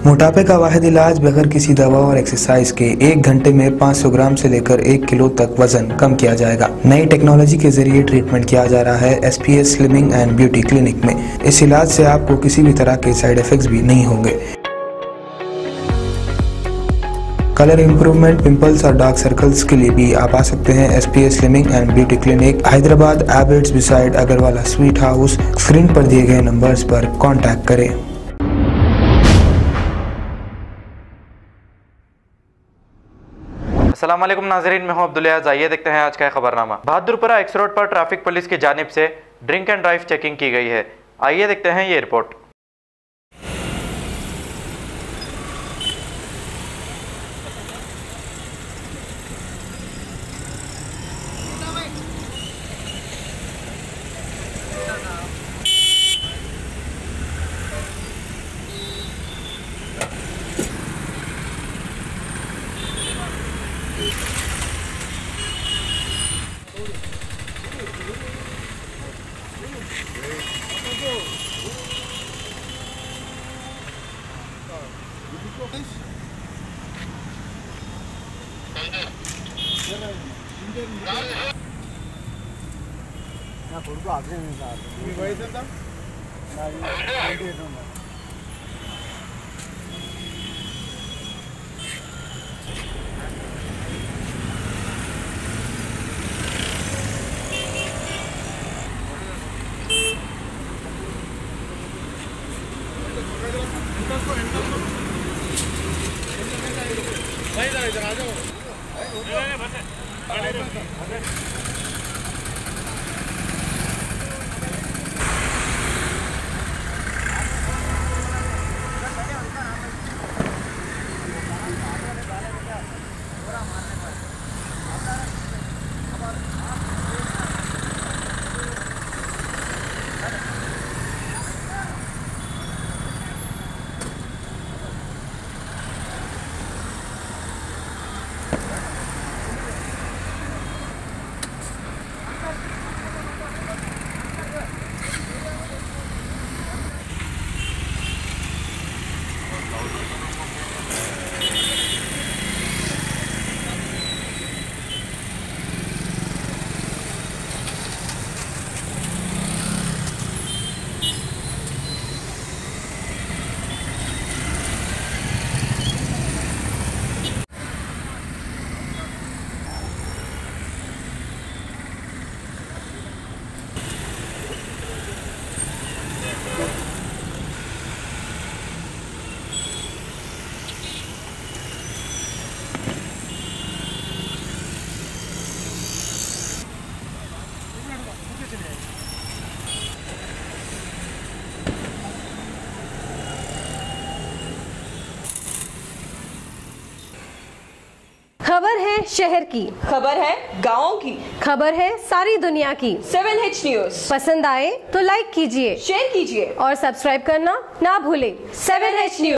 मोटापे का वाहिद इलाज बगैर किसी दवा और एक्सरसाइज के 1 घंटे में 500 ग्राम से लेकर 1 किलो तक वजन कम किया जाएगा। नई टेक्नोलॉजी के जरिए ट्रीटमेंट किया जा रहा है SPS slimming and beauty clinic में। इस इलाज से आपको किसी भी तरह के साइड इफेक्ट्स भी नहीं होंगे। कलर इंप्रूवमेंट, पिंपल्स और डार्क सर्कल्स के लिए भी आप आ सकते हैं SPS slimming and beauty clinic, Hyderabad, एबर्ट्स beside Agarwala sweet house. Screen पर दिए गए नंबर्स पर कॉन्टैक्ट करें। अस्सलाम वालेकुम नाज़रीन, मैं हूं अब्दुल। आइए देखते हैं आज का खबरनामा। बहादुरपुरा एक्स रोड पर ट्रैफिक पुलिस की जानिब से ड्रिंक एंड ड्राइव चेकिंग की गई है। आइए देखते हैं ये रिपोर्ट। खबर है शहर की, खबर है गाँव की, खबर है सारी दुनिया की। 7H न्यूज पसंद आए तो लाइक कीजिए, शेयर कीजिए और सब्सक्राइब करना ना भूलें। 7H news.